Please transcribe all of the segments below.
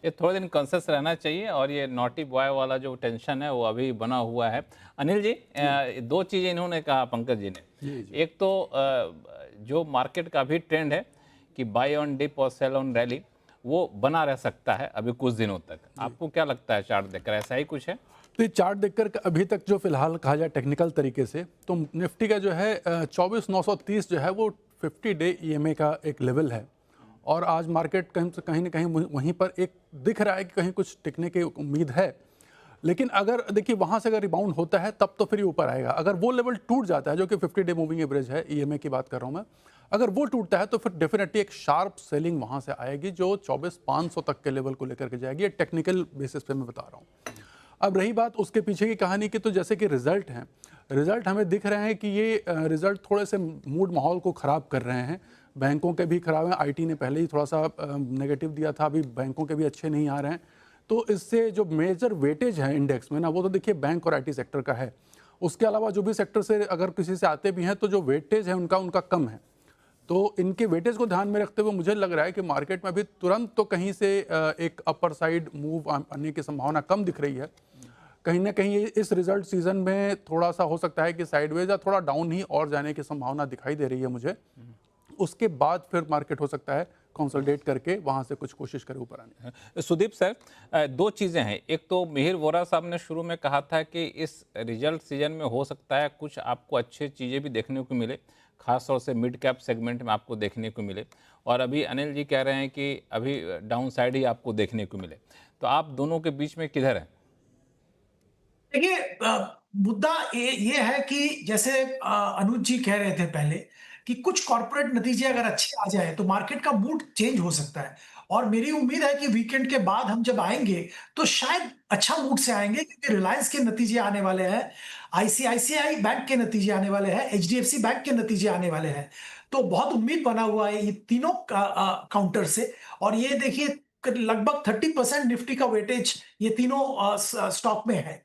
ये थोड़े दिन कॉन्शियस रहना चाहिए और ये नॉटी बॉय वाला जो टेंशन है वो अभी बना हुआ है। अनिल जी, जी, दो चीज़ें इन्होंने कहा पंकज जी ने। जी, जी। एक तो जो मार्केट का भी ट्रेंड है कि बाय ऑन डिप और सेल ऑन रैली, वो बना रह सकता है अभी कुछ दिनों तक। जी। आपको क्या लगता है चार्ट देखकर, ऐसा ही कुछ है? तो ये चार्ट देखकर अभी तक जो फिलहाल कहा जाए टेक्निकल तरीके से, तो निफ्टी का जो है 24,930 जो है वो 50 डे ईएमए का एक लेवल है। और आज मार्केट कहीं न कहीं वहीं पर एक दिख रहा है कि कहीं कुछ टिकने की उम्मीद है। लेकिन अगर देखिए वहाँ से अगर रिबाउंड होता है तब तो फिर ये ऊपर आएगा। अगर वो लेवल टूट जाता है जो कि 50 डे मूविंग एवरेज है, ईएमए की बात कर रहा हूँ मैं। अगर वो टूटता है तो फिर डेफिनेटली एक शार्प सेलिंग वहाँ से आएगी जो 24,500 तक के लेवल को लेकर के जाएगी। ये टेक्निकल बेसिस पे मैं बता रहा हूँ। अब रही बात उसके पीछे की कहानी की, तो जैसे कि रिजल्ट हैं, रिजल्ट हमें दिख रहे हैं कि ये रिजल्ट थोड़े से मूड माहौल को ख़राब कर रहे हैं। बैंकों के भी खराब हैं, आईटी ने पहले ही थोड़ा सा नेगेटिव दिया था, अभी बैंकों के भी अच्छे नहीं आ रहे हैं। तो इससे जो मेजर वेटेज है इंडेक्स में ना, वो तो देखिए बैंक और आईटी सेक्टर का है। उसके अलावा जो भी सेक्टर से अगर किसी से आते भी हैं तो जो वेटेज है उनका उनका कम है। तो इनके वेटेज को ध्यान में रखते हुए मुझे लग रहा है कि मार्केट में अभी तुरंत तो कहीं से एक अपर साइड मूव आने की संभावना कम दिख रही है। कहीं न कहीं इस रिजल्ट सीज़न में थोड़ा-सा हो सकता है कि साइडवेज या थोड़ा डाउन ही और जाने की संभावना दिखाई दे रही है मुझे। उसके बाद फिर मार्केट हो सकता है कंसोलिडेट करके वहाँ से कुछ कोशिश करे ऊपर आने की। सुदीप सर, दो चीज़ें हैं। एक तो मिहिर वोरा साहब ने शुरू में कहा था कि इस रिजल्ट सीजन में हो सकता है कुछ आपको अच्छी चीज़ें भी देखने को मिले, खास तौर से मिड कैप सेगमेंट में आपको देखने को मिले। और अभी अनिल जी कह रहे हैं कि अभी डाउन साइड ही आपको देखने को मिले। तो आप दोनों के बीच में किधर हैं? देखिए, मुद्दा ये है कि जैसे अनुज जी कह रहे थे पहले कि कुछ कॉर्पोरेट नतीजे अगर अच्छे आ जाए तो मार्केट का मूड चेंज हो सकता है। और मेरी उम्मीद है कि वीकेंड के बाद हम जब आएंगे तो शायद अच्छा मूड से आएंगे, क्योंकि रिलायंस के नतीजे आने वाले हैं, आईसीआईसीआई बैंक के नतीजे आने वाले हैं, एचडीएफसी बैंक के नतीजे आने वाले हैं। तो बहुत उम्मीद बना हुआ है ये तीनों काउंटर से। और ये देखिए, लगभग 30% निफ्टी का वेटेज ये तीनों स्टॉक में है।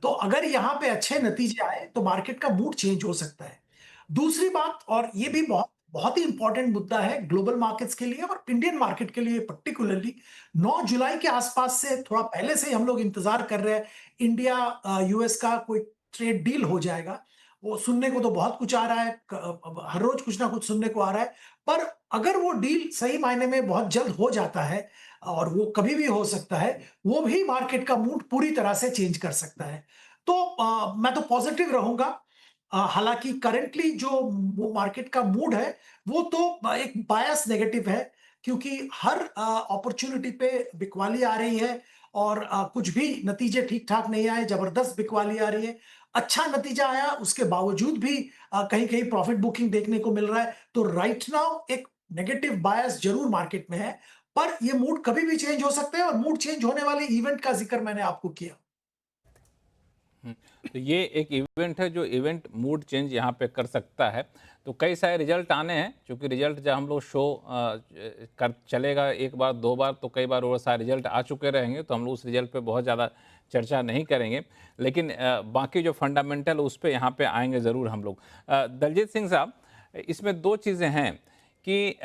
तो अगर यहाँ पे अच्छे नतीजे आए तो मार्केट का मूड चेंज हो सकता है। दूसरी बात, और ये भी बहुत बहुत ही इंपॉर्टेंट मुद्दा है ग्लोबल मार्केट्स के लिए और इंडियन मार्केट के लिए पर्टिकुलरली, 9 जुलाई के आसपास से थोड़ा पहले से ही हम लोग इंतजार कर रहे हैं इंडिया यूएस का कोई ट्रेड डील हो जाएगा। वो सुनने को तो बहुत कुछ आ रहा है, हर रोज कुछ ना कुछ सुनने को आ रहा है। पर अगर वो डील सही मायने में बहुत जल्द हो जाता है, और वो कभी भी हो सकता है, वो भी मार्केट का मूड पूरी तरह से चेंज कर सकता है। तो मैं तो पॉजिटिव रहूँगा। हालाँकि करंटली जो वो मार्केट का मूड है, वो तो एक बायस नेगेटिव है, क्योंकि हर अपॉर्च्युनिटी पे बिकवाली आ रही है। और कुछ भी नतीजे ठीक-ठाक नहीं आए, जबरदस्त बिकवाली आ रही है। अच्छा नतीजा आया, उसके बावजूद भी कहीं-कहीं प्रॉफिट बुकिंग देखने को मिल रहा है। तो राइट नाउ एक नेगेटिव बायस ज़रूर मार्केट में है, पर ये मूड कभी भी चेंज हो सकता है, और मूड चेंज होने वाले इवेंट का ज़िक्र मैंने आपको किया। हुँ। तो ये एक इवेंट है जो इवेंट मूड चेंज यहाँ पे कर सकता है। तो कई सारे रिज़ल्ट आने हैं, चूँकि रिज़ल्ट जब हम लोग शो कर चलेगा 1 बार 2 बार, तो कई बार वो सारे रिज़ल्ट आ चुके रहेंगे, तो हम लोग उस रिज़ल्ट पे बहुत ज़्यादा चर्चा नहीं करेंगे। लेकिन बाकी जो फंडामेंटल उस पे यहाँ पे आएँगे ज़रूर हम लोग। दलजीत सिंह साहब, इसमें 2 चीज़ें हैं कि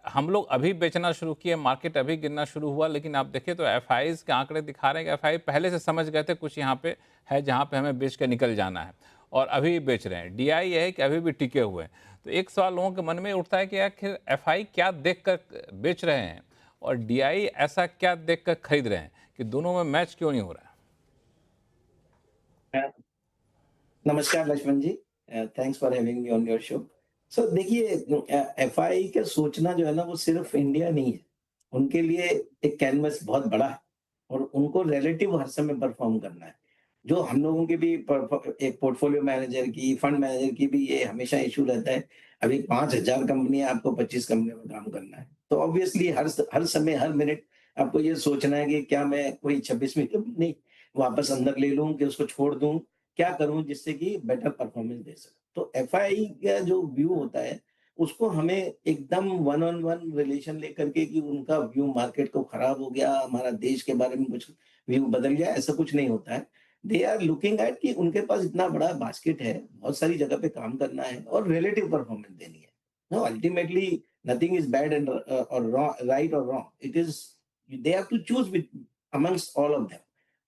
हम लोग अभी बेचना शुरू किए, मार्केट अभी गिरना शुरू हुआ, लेकिन आप देखें तो एफआईज़ के आंकड़े दिखा रहे हैं कि एफआई पहले से समझ गए थे कुछ यहाँ पे है जहाँ पे हमें बेच के निकल जाना है, और अभी भी बेच रहे हैं। डीआई ये है कि अभी भी टिके हुए हैं। तो एक सवाल लोगों के मन में उठता है कि आखिर एफआई क्या देख कर बेच रहे हैं और डीआई ऐसा क्या देख कर खरीद रहे हैं कि दोनों में मैच क्यों नहीं हो रहा है? नमस्कार Laxman ji. Thanks for having me on your show. So देखिए, एफआई का सोचना जो है ना वो सिर्फ इंडिया नहीं है। उनके लिए एक कैनवस बहुत बड़ा है और उनको रिलेटिव हर समय परफॉर्म करना है। जो हम लोगों के भी एक पोर्टफोलियो मैनेजर की, फंड मैनेजर की भी ये हमेशा इशू रहता है। अभी 5,000 कंपनियां, आपको 25 कंपनियों में काम करना है। तो ऑब्वियसली हर समय हर मिनट आपको ये सोचना है कि क्या मैं कोई 26वीं कंपनी वापस अंदर ले लूं कि उसको छोड़ दूं, क्या करूं जिससे कि बेटर परफॉर्मेंस दे सकूं। तो एफआई का जो व्यू होता है उसको हमें एकदम वन ऑन वन रिलेशन लेकर के कि उनका व्यू मार्केट को खराब हो गया, हमारा देश के बारे में कुछ व्यू बदल गया, ऐसा कुछ नहीं होता है। दे आर लुकिंग एट कि उनके पास इतना बड़ा बास्केट है, बहुत सारी जगह पे काम करना है और रिलेटिव परफॉर्मेंस देनी है। No, ultimately nothing is bad and और राइट और wrong, it is they have to choose with amongst all of them.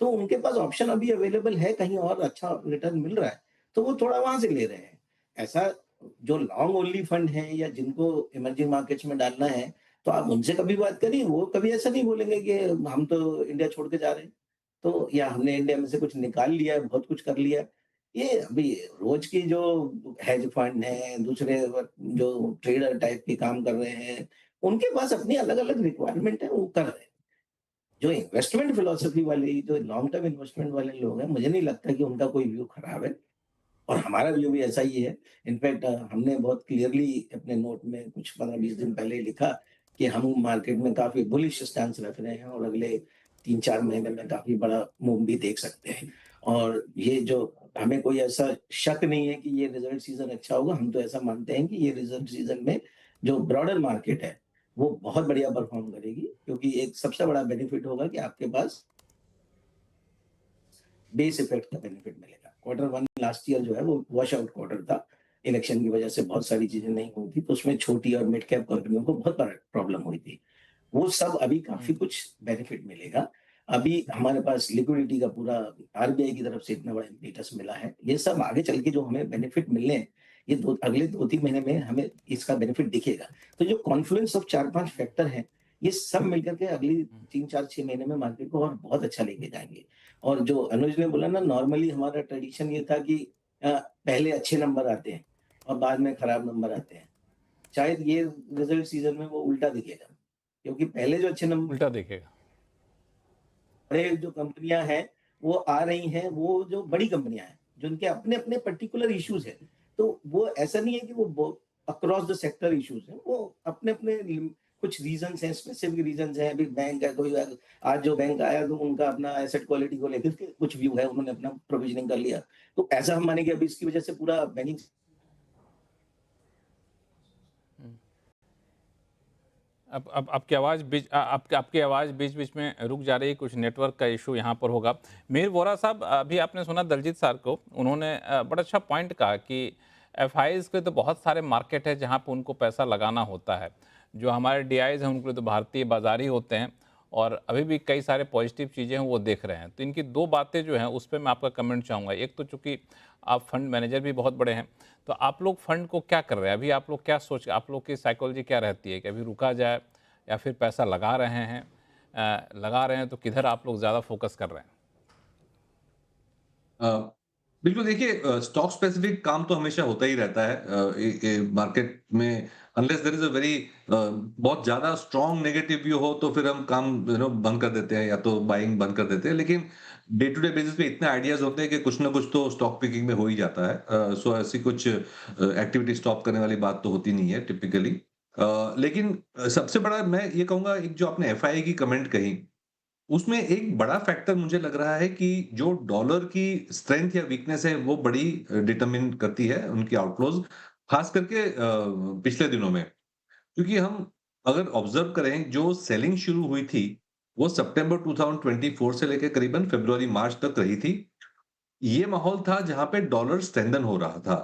तो उनके पास ऑप्शन अभी अवेलेबल है, कहीं और अच्छा रिटर्न मिल रहा है, तो वो थोड़ा वहां से ले रहे हैं। ऐसा जो लॉन्ग ओनली फंड है या जिनको इमर्जिंग मार्केट्स में डालना है, तो आप उनसे कभी बात करिए, वो कभी ऐसा नहीं बोलेंगे कि हम तो इंडिया छोड़ के जा रहे हैं, तो या हमने इंडिया में से कुछ निकाल लिया है, बहुत कुछ कर लिया है। ये अभी रोज की जो हेज फंड है, दूसरे जो ट्रेडर टाइप के काम कर रहे हैं, उनके पास अपनी अलग-अलग रिक्वायरमेंट है, वो कर रहे हैं। जो इन्वेस्टमेंट फिलॉसफी वाली, जो लॉन्ग टर्म इन्वेस्टमेंट वाले लोग हैं, मुझे नहीं लगता कि उनका कोई व्यू खराब है। और हमारा व्यू भी ऐसा ही है। इनफैक्ट हमने बहुत क्लियरली अपने नोट में कुछ 15-20 दिन पहले ही लिखा कि हम मार्केट में काफ़ी बुलिश स्टैंस रख रहे हैं और अगले 3-4 महीने में काफ़ी बड़ा मूव भी देख सकते हैं। और ये जो हमें कोई ऐसा शक नहीं है कि ये रिज़ल्ट सीज़न अच्छा होगा, हम तो ऐसा मानते हैं कि ये रिज़ल्ट सीज़न में जो ब्रॉडर मार्केट है, वो बहुत बढ़िया परफ़ॉर्म करेगी, क्योंकि एक सबसे बड़ा बेनिफिट होगा कि आपके पास बेस इफेक्ट का बेनिफिट मिलेगा। क्वार्टर 1 लास्ट ईयर जो है वो वॉश आउट क्वार्टर था। इलेक्शन की वजह से बहुत सारी चीज़ें नहीं हुई थी, तो उसमें छोटी और मिड कैप कंपनियों को बहुत बड़ा प्रॉब्लम हुई थी। वो सब अभी काफ़ी कुछ बेनिफिट मिलेगा। अभी हमारे पास लिक्विडिटी का पूरा आरबीआई की तरफ से इतना बड़ा इम्पेटस मिला है। ये सब आगे चल के जो हमें बेनिफिट मिलने हैं, ये अगले 2-3 महीने में हमें इसका बेनिफिट दिखेगा। तो जो कॉन्फ्लुएंस ऑफ 4-5 फैक्टर हैं, ये सब मिलकर के अगली 3-4-6 महीने में मार्केट को और बहुत अच्छा लेके जाएँगे। और जो अनुज ने बोला ना, नॉर्मली हमारा ट्रेडिशन ये था कि पहले अच्छे नंबर आते हैं और बाद में खराब नंबर आते हैं। शायद ये रिजल्ट सीज़न में वो उल्टा दिखेगा, क्योंकि पहले जो अच्छे नंबर, उल्टा देखेगा। बड़े जो कंपनियां हैं वो आ रही हैं, वो जो बड़ी कंपनियां हैं जिनके अपने अपने पर्टिकुलर इश्यूज हैं, तो वो ऐसा नहीं है कि वो अक्रॉस द सेक्टर इश्यूज हैं, वो अपने अपने कुछ रीजंस हैं, स्पेसिफिक रीजंस हैं। अभी बैंक है, कोई आज जो बैंक आया तो उनका अपना एसेट क्वालिटी को लेकर के कुछ व्यू है, उन्होंने अपना प्रोविजनिंग कर लिया, तो ऐसा हम माने कि अभी इसकी वजह से पूरा बैंकिंग। अब आपकी आवाज़ आपकी आवाज़ बीच-बीच में रुक जा रही है, कुछ नेटवर्क का इशू यहाँ पर होगा। मीर वोरा साहब, अभी आपने सुना दलजीत सर को, उन्होंने बड़ा अच्छा पॉइंट कहा कि एफआईज़ के तो बहुत सारे मार्केट है जहाँ पे उनको पैसा लगाना होता है। जो हमारे डीआईज़ हैं उनके लिए तो भारतीय बाज़ार ही होते हैं और अभी भी कई सारे पॉजिटिव चीज़ें हैं वो देख रहे हैं। तो इनकी 2 बातें जो हैं उस पे मैं आपका कमेंट चाहूँगा। एक तो चूँकि आप फंड मैनेजर भी बहुत बड़े हैं, तो आप लोग फंड को क्या कर रहे हैं? अभी आप लोग क्या सोच आप लोग की साइकोलॉजी क्या रहती है कि अभी रुका जाए या फिर पैसा लगा रहे हैं? लगा रहे हैं तो किधर आप लोग ज़्यादा फोकस कर रहे हैं? अ, बिल्कुल देखिए, स्टॉक स्पेसिफिक काम तो हमेशा होता ही रहता है मार्केट में। Unless there is a very बहुत ज्यादा स्ट्रांग नेगेटिव व्यू हो तो फिर हम काम बंद कर देते हैं या तो बाइंग बंद कर देते हैं, लेकिन डे टू डे बेसिस पे इतने आइडियाज होते हैं कि कुछ ना कुछ तो स्टॉक पिकिंग में हो ही जाता है। सो ऐसी कुछ एक्टिविटी स्टॉप करने वाली बात तो होती नहीं है टिपिकली। लेकिन सबसे बड़ा मैं ये कहूंगा, एक जो आपने एफआईआई की कमेंट कही, उसमें एक बड़ा फैक्टर मुझे लग रहा है कि जो डॉलर की स्ट्रेंथ या वीकनेस है वो बड़ी डिटरमिन करती है उनकी आउटफ्लोज, खास करके पिछले दिनों में। क्योंकि हम अगर ऑब्जर्व करें, जो सेलिंग शुरू हुई थी वो सितंबर 2024 से लेकर करीबन फरवरी मार्च तक रही थी। ये माहौल था जहां पे डॉलर स्ट्रेंथन हो रहा था।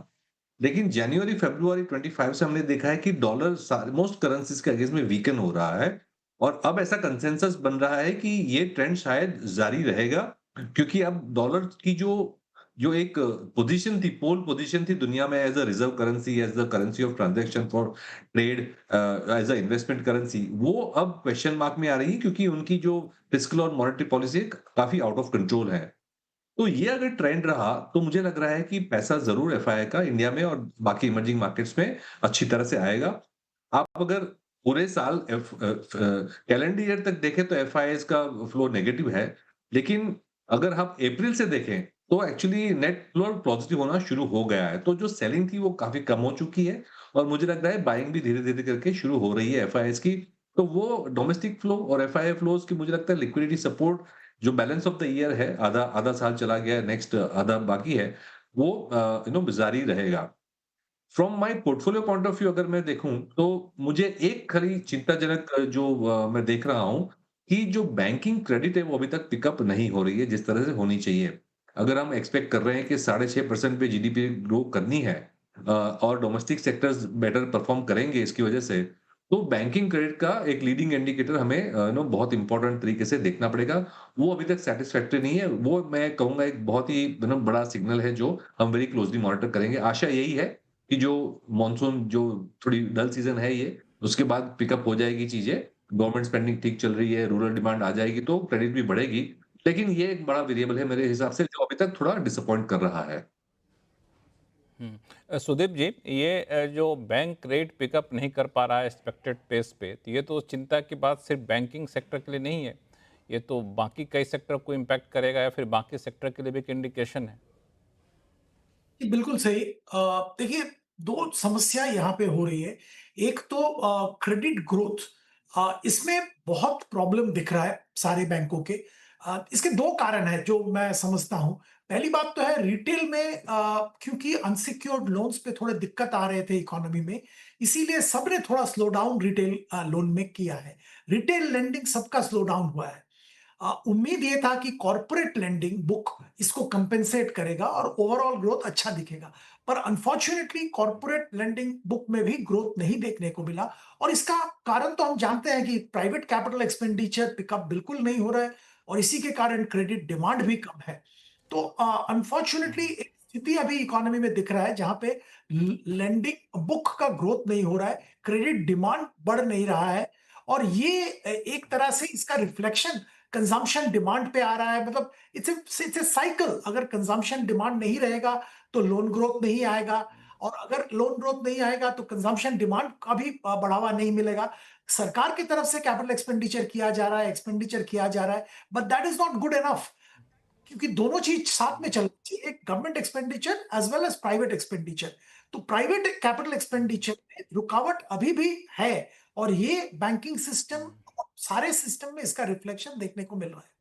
लेकिन जनवरी फरवरी 25 से हमने देखा है कि डॉलर मोस्ट करेंसीज के अगेंस्ट में वीकन हो रहा है और अब ऐसा कंसेंसस बन रहा है कि ये ट्रेंड शायद जारी रहेगा, क्योंकि अब डॉलर की जो जो एक पोजीशन थी, पोल पोजीशन थी दुनिया में as a reserve currency, as the currency of transaction for trade, as a investment currency, वो अब क्वेश्चन मार्क में आ रही है, क्योंकि उनकी जो फिस्कल और मॉनेटरी पॉलिसी काफी आउट ऑफ कंट्रोल है। तो ये अगर ट्रेंड रहा तो मुझे लग रहा है कि पैसा ज़रूर एफआईआई का इंडिया में और बाकी इमर्जिंग मार्केट्स में अच्छी तरह से आएगा। आप अगर पूरे साल कैलेंडर ईयर तक देखें तो एफआईआईज़ का फ्लो नेगेटिव है। लेकिन अगर हम अप्रैल से देखें तो एक्चुअली नेट फ्लो पॉजिटिव होना शुरू हो गया है। तो जो सेलिंग थी वो काफ़ी कम हो चुकी है और मुझे लगता है बाइंग भी धीरे-धीरे करके शुरू हो रही है एफआईआईज़ की। तो वो डोमेस्टिक फ्लो और एफआईआई फ्लोज़ की मुझे लगता है लिक्विडिटी सपोर्ट, जो बैलेंस ऑफ द ईयर है, आधा आधा साल चला गया है, नेक्स्ट आधा बाकी है, वो जारी रहेगा। From my portfolio point of view अगर मैं देखूं तो मुझे एक खाली चिंताजनक जो मैं देख रहा हूं कि जो बैंकिंग क्रेडिट है वो अभी तक पिकअप नहीं हो रही है जिस तरह से होनी चाहिए। अगर हम एक्सपेक्ट कर रहे हैं कि 6.5% पे जीडीपी ग्रो करनी है और डोमेस्टिक सेक्टर्स बेटर परफॉर्म करेंगे इसकी वजह से, तो बैंकिंग क्रेडिट का एक लीडिंग इंडिकेटर हमें बहुत इंपॉर्टेंट तरीके से देखना पड़ेगा। वो अभी तक सैटिस्फैक्टरी नहीं है। वो मैं कहूँगा एक बहुत ही बड़ा सिग्नल है जो हम वेरी क्लोज़ली मॉनिटर करेंगे। आशा यही है कि जो मॉनसून जो थोड़ी डल सीज़न है ये, उसके बाद पिकअप हो जाएगी चीज़ें। गवर्नमेंट स्पेंडिंग ठीक चल रही है, रूरल डिमांड आ जाएगी तो क्रेडिट भी बढ़ेगी। लेकिन ये एक बड़ा वेरिएबल है मेरे हिसाब से जो अभी तक थोड़ा डिसअपॉइंट कर रहा है। सुदीप जी, ये जो बैंक रेट पिकअप नहीं कर पा रहा है एक्सपेक्टेड पेस पे, तो ये तो चिंता की बात सिर्फ बैंकिंग सेक्टर के लिए नहीं है, ये तो बाकी कई सेक्टर को इम्पैक्ट करेगा या फिर बाकी सेक्टर के लिए भी एक इंडिकेशन है। जी, बिल्कुल सही। देखिए, 2 समस्या यहाँ पे हो रही है। एक तो क्रेडिट ग्रोथ, इसमें बहुत प्रॉब्लम दिख रहा है सारे बैंकों के। इसके 2 कारण हैं जो मैं समझता हूँ। पहली बात तो है रिटेल में, क्योंकि अनसिक्योर्ड लोन्स पे थोड़े दिक्कत आ रहे थे इकोनॉमी में, इसीलिए सबने थोड़ा स्लो डाउन रिटेल लोन में किया है। रिटेल लेंडिंग सबका स्लो डाउन हुआ है। उम्मीद ये था कि कॉर्पोरेट लेंडिंग बुक इसको कंपेंसेट करेगा और ओवरऑल ग्रोथ अच्छा दिखेगा, पर अनफॉर्चुनेटली कॉर्पोरेट लेंडिंग बुक में भी ग्रोथ नहीं देखने को मिला। और इसका कारण तो हम जानते हैं कि प्राइवेट कैपिटल एक्सपेंडिचर पिकअप बिल्कुल नहीं हो रहा है और इसी के कारण क्रेडिट डिमांड भी कम है। तो अनफॉर्चुनेटली एक स्थिति अभी इकोनॉमी में दिख रहा है जहां पे लेंडिंग बुक का ग्रोथ नहीं हो रहा है, क्रेडिट डिमांड बढ़ नहीं रहा है। और ये एक तरह से इसका रिफ्लेक्शन कंजम्पशन डिमांड पे आ रहा है। मतलब इट्स ए साइकिल। अगर कंजम्पशन डिमांड नहीं रहेगा तो लोन ग्रोथ नहीं आएगा, और अगर लोन ग्रोथ नहीं आएगा तो कंजम्पशन डिमांड का भी बढ़ावा नहीं मिलेगा। सरकार की तरफ से कैपिटल एक्सपेंडिचर किया जा रहा है, एक्सपेंडिचर किया जा रहा है, but that is not good enough, क्योंकि दोनों चीज साथ में चलनी चाहिए, एक government expenditure as well as private expenditure. तो प्राइवेट कैपिटल एक्सपेंडिचर में रुकावट अभी भी है, और ये बैंकिंग सिस्टम, सारे सिस्टम में इसका रिफ्लेक्शन देखने को मिल रहा है।